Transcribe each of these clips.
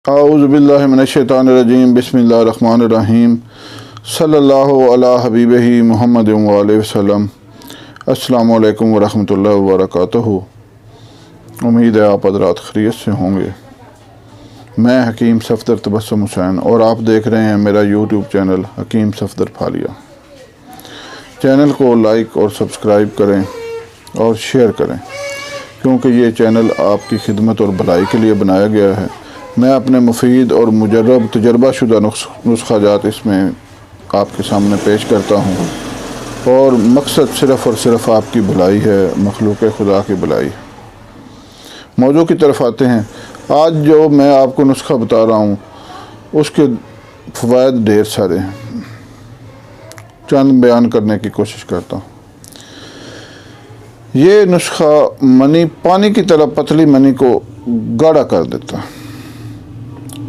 اعوذ باللہ من الشیطان الرجیم بسم اللہ الرحمن الرحیم صلی اللہ علی حبیبہ محمد وآلہ وسلم۔ السلام علیکم ورحمۃ اللہ وبرکاتہ۔ امید ہے آپ حضرات خیریت سے ہوں گے۔ میں حکیم صفدر تبسم حسین اور آپ دیکھ رہے ہیں میرا یوٹیوب چینل حکیم صفدر پھالیہ۔ چینل کو لائک اور سبسکرائب کریں اور شیئر کریں، کیونکہ یہ چینل آپ کی خدمت اور بھلائی کے لیے بنایا گیا ہے۔ میں اپنے مفید اور مجرب تجربہ شدہ نسخہ جات اس میں آپ کے سامنے پیش کرتا ہوں، اور مقصد صرف اور صرف آپ کی بھلائی ہے، مخلوق خدا کی بھلائی۔ موضوع کی طرف آتے ہیں۔ آج جو میں آپ کو نسخہ بتا رہا ہوں اس کے فوائد ڈھیر سارے ہیں، چند بیان کرنے کی کوشش کرتا ہوں۔ یہ نسخہ پانی کی طرح پتلی منی کو گاڑھا کر دیتا ہے،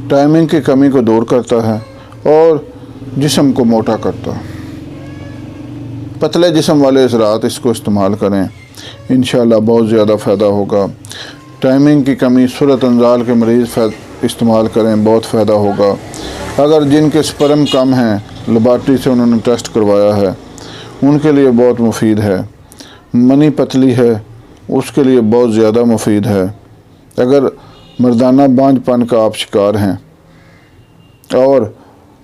ٹائمنگ کی کمی کو دور کرتا ہے اور جسم کو موٹا کرتا ہے۔ پتلے جسم والے حضرات اس کو استعمال کریں، انشاءاللہ بہت زیادہ فائدہ ہوگا۔ ٹائمنگ کی کمی، صورت انزال کے مریض استعمال کریں، بہت فائدہ ہوگا۔ اگر جن کے سپرم کم ہیں، لیبارٹری سے انہوں نے ٹیسٹ کروایا ہے، ان کے لیے بہت مفید ہے۔ منی پتلی ہے، اس کے لیے بہت زیادہ مفید ہے۔ اگر مردانہ بانجھ پن کا آپ شکار ہیں، اور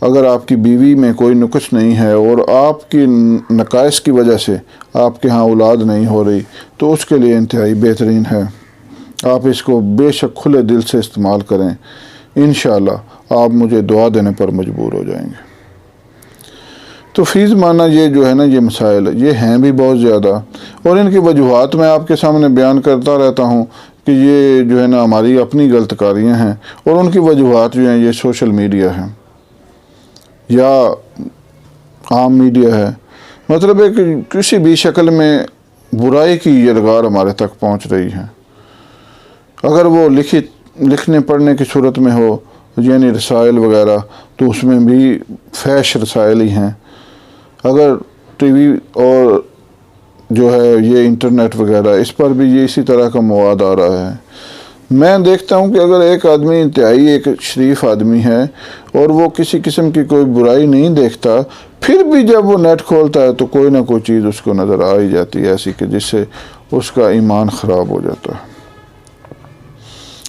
اگر آپ کی بیوی میں کوئی نقص نہیں ہے اور آپ کی نقائص کی وجہ سے آپ کے ہاں اولاد نہیں ہو رہی، تو اس کے لیے انتہائی بہترین ہے۔ آپ اس کو بے شک کھلے دل سے استعمال کریں، انشاءاللہ آپ مجھے دعا دینے پر مجبور ہو جائیں گے۔ تو فی زمانہ یہ جو ہے نا، یہ مسائل یہ ہیں بھی بہت زیادہ، اور ان کی وجوہات میں آپ کے سامنے بیان کرتا رہتا ہوں کہ یہ جو ہے نا ہماری اپنی غلط کاریاں ہیں، اور ان کی وجوہات جو ہیں یہ سوشل میڈیا ہے یا عام میڈیا ہے۔ مطلب ہے کہ کسی بھی شکل میں برائی کی یلغار ہمارے تک پہنچ رہی ہے، اگر وہ لکھنے پڑھنے کی صورت میں ہو، یعنی رسائل وغیرہ، تو اس میں بھی فحش رسائل ہی ہیں۔ اگر ٹی وی اور جو ہے یہ انٹرنیٹ وغیرہ، اس پر بھی یہ اسی طرح کا مواد آ رہا ہے۔ میں دیکھتا ہوں کہ اگر ایک آدمی انتہائی ایک شریف آدمی ہے اور وہ کسی قسم کی کوئی برائی نہیں دیکھتا، پھر بھی جب وہ نیٹ کھولتا ہے تو کوئی نہ کوئی چیز اس کو نظر آ ہی جاتی ہے ایسی کہ جس سے اس کا ایمان خراب ہو جاتا ہے۔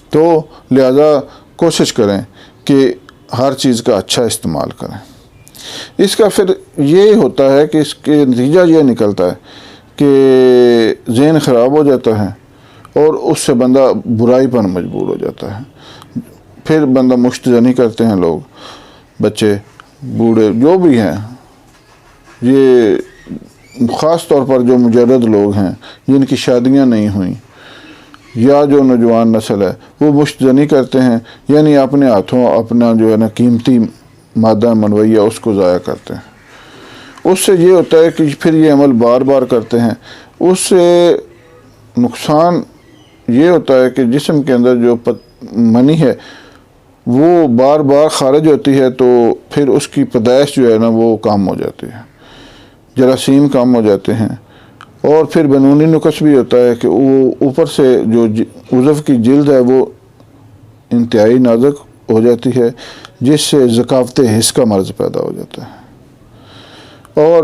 تو لہذا کوشش کریں کہ ہر چیز کا اچھا استعمال کریں۔ اس کا پھر یہ ہوتا ہے کہ اس کے نتیجہ یہ نکلتا ہے کہ ذہن خراب ہو جاتا ہے اور اس سے بندہ برائی پر مجبور ہو جاتا ہے۔ پھر بندہ مشتزنی کرتے ہیں لوگ، بچے، بوڑھے، جو بھی ہیں، یہ خاص طور پر جو مجرد لوگ ہیں جن کی شادیاں نہیں ہوئیں، یا جو نوجوان نسل ہے، وہ مشتزنی کرتے ہیں، یعنی اپنے ہاتھوں اپنا جو ہے نا قیمتی مادہ منویہ اس کو ضائع کرتے ہیں۔ اس سے یہ ہوتا ہے کہ پھر یہ عمل بار بار کرتے ہیں، اس سے نقصان یہ ہوتا ہے کہ جسم کے اندر جو منی ہے وہ بار بار خارج ہوتی ہے، تو پھر اس کی پیدائش جو ہے نا وہ کم ہو جاتی ہے، جراثیم کم ہو جاتے ہیں، اور پھر بینونی نقص بھی ہوتا ہے کہ وہ اوپر سے جو عضو کی جلد ہے وہ انتہائی نازک ہو جاتی ہے، جس سے ذکاوت حس کا مرض پیدا ہو جاتا ہے، اور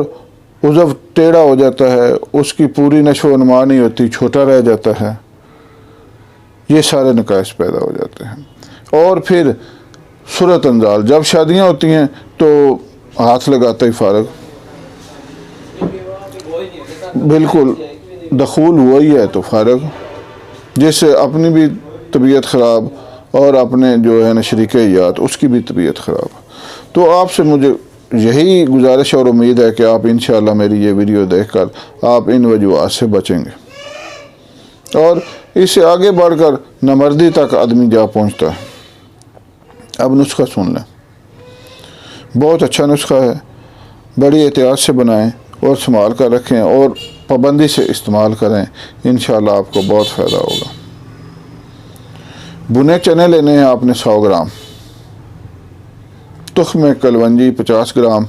عضو ٹیڑھا ہو جاتا ہے، اس کی پوری نشو و نما نہیں ہوتی، چھوٹا رہ جاتا ہے۔ یہ سارے نقائص پیدا ہو جاتے ہیں۔ اور پھر صورت انزال، جب شادیاں ہوتی ہیں تو ہاتھ لگاتا ہی فارغ، بالکل دخول ہوا ہی ہے تو فارغ، جس سے اپنی بھی طبیعت خراب اور اپنے جو ہے نا شریک حیات اس کی بھی طبیعت خراب۔ تو آپ سے مجھے یہی گزارش اور امید ہے کہ آپ انشاءاللہ میری یہ ویڈیو دیکھ کر آپ ان وجوہات سے بچیں گے، اور اس سے آگے بڑھ کر نامردی تک آدمی جا پہنچتا ہے۔ اب نسخہ سن لیں، بہت اچھا نسخہ ہے، بڑی احتیاط سے بنائیں اور سنبھال کر رکھیں اور پابندی سے استعمال کریں، انشاءاللہ آپ کو بہت فائدہ ہوگا۔ بنے چنے لینے ہیں آپ نے 100 گرام، تخم کلونجی 50 گرام،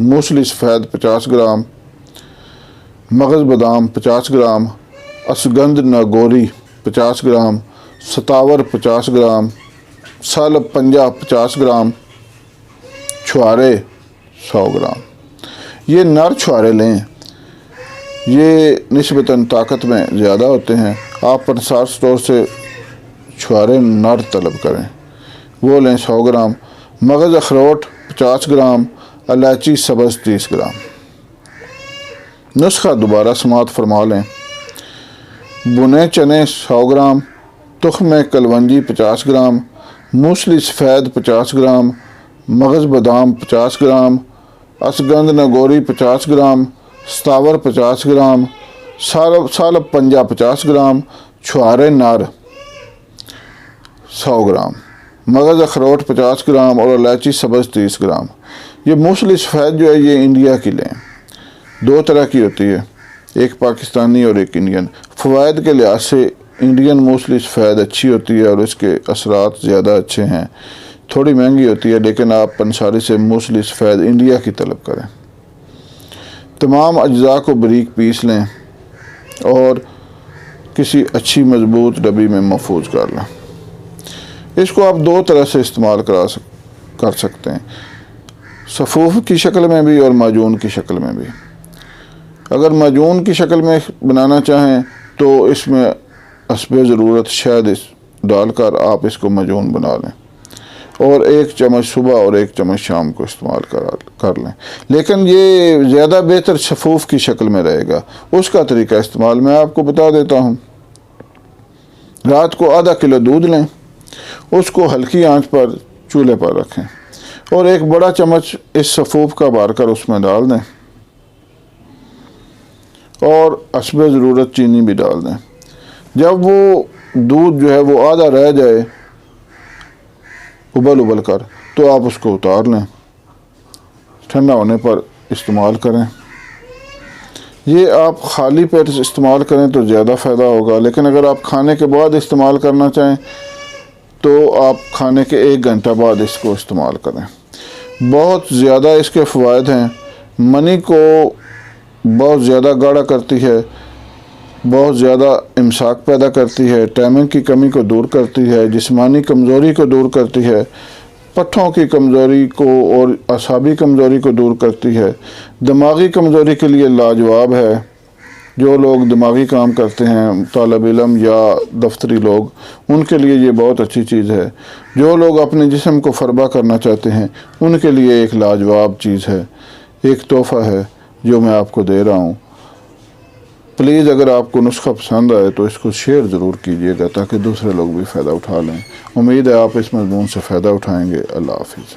موسلی سفید 50 گرام، مغز بادام 50 گرام، اشگند ناگوری 50 گرام، ستاور 50 گرام، سالب 50 گرام، چھوارے 100 گرام۔ یہ نر چھوارے لیں، یہ نسبتاً طاقت میں زیادہ ہوتے ہیں۔ آپ پنسار سٹور سے چھوارے نر طلب کریں، وہ لیں 100 گرام۔ مغز اخروٹ 50 گرام، الائچی سبز 30 گرام۔ نسخہ دوبارہ سماعت فرما لیں۔ بنے چنے 100 گرام، تخم کلونجی 50 گرام، موسلی سفید 50 گرام، مغز بادام 50 گرام، اسگند نگوری 50 گرام، ستاور 50 گرام، سالب پنجہ 50 گرام، چھوارے نر 100 گرام، مغز اخروٹ 50 گرام اور الائچی سبز 30 گرام۔ یہ موسلی سفید جو ہے یہ انڈیا کی لیں، 2 طرح کی ہوتی ہے، ایک پاکستانی اور ایک انڈین۔ فوائد کے لحاظ سے انڈین موسلی سفید اچھی ہوتی ہے اور اس کے اثرات زیادہ اچھے ہیں، تھوڑی مہنگی ہوتی ہے، لیکن آپ پنساری سے موسلی سفید انڈیا کی طلب کریں۔ تمام اجزاء کو باریک پیس لیں اور کسی اچھی مضبوط ڈبی میں محفوظ کر لیں۔ اس کو آپ 2 طرح سے استعمال کر سکتے ہیں، صفوف کی شکل میں بھی اور معجون کی شکل میں بھی۔ اگر معجون کی شکل میں بنانا چاہیں تو اس میں حسب ضرورت شہد ڈال کر آپ اس کو معجون بنا لیں اور 1 چمچ صبح اور 1 چمچ شام کو استعمال کر لیں، لیکن یہ زیادہ بہتر صفوف کی شکل میں رہے گا۔ اس کا طریقہ استعمال میں آپ کو بتا دیتا ہوں۔ رات کو آدھا کلو دودھ لیں، اس کو ہلکی آنچ پر چولہے پر رکھیں اور 1 بڑا چمچ اس صفوف کا بھر کر اس میں ڈال دیں اور حسب ضرورت چینی بھی ڈال دیں۔ جب وہ دودھ جو ہے وہ آدھا رہ جائے ابل کر تو آپ اس کو اتار لیں، ٹھنڈا ہونے پر استعمال کریں۔ یہ آپ خالی پیٹ استعمال کریں تو زیادہ فائدہ ہوگا، لیکن اگر آپ کھانے کے بعد استعمال کرنا چاہیں تو آپ کھانے کے 1 گھنٹہ بعد اس کو استعمال کریں۔ بہت زیادہ اس کے فوائد ہیں، منی کو بہت زیادہ گاڑھا کرتی ہے، بہت زیادہ امساک پیدا کرتی ہے، ٹائمنگ کی کمی کو دور کرتی ہے، جسمانی کمزوری کو دور کرتی ہے، پٹھوں کی کمزوری کو اور اعصابی کمزوری کو دور کرتی ہے، دماغی کمزوری کے لیے لاجواب ہے۔ جو لوگ دماغی کام کرتے ہیں، طالب علم یا دفتری لوگ، ان کے لیے یہ بہت اچھی چیز ہے۔ جو لوگ اپنے جسم کو فربا کرنا چاہتے ہیں ان کے لیے ایک لاجواب چیز ہے، ایک تحفہ ہے جو میں آپ کو دے رہا ہوں۔ پلیز اگر آپ کو نسخہ پسند آئے تو اس کو شیئر ضرور کیجیے گا تاکہ دوسرے لوگ بھی فائدہ اٹھا لیں۔ امید ہے آپ اس مضمون سے فائدہ اٹھائیں گے۔ اللہ حافظ۔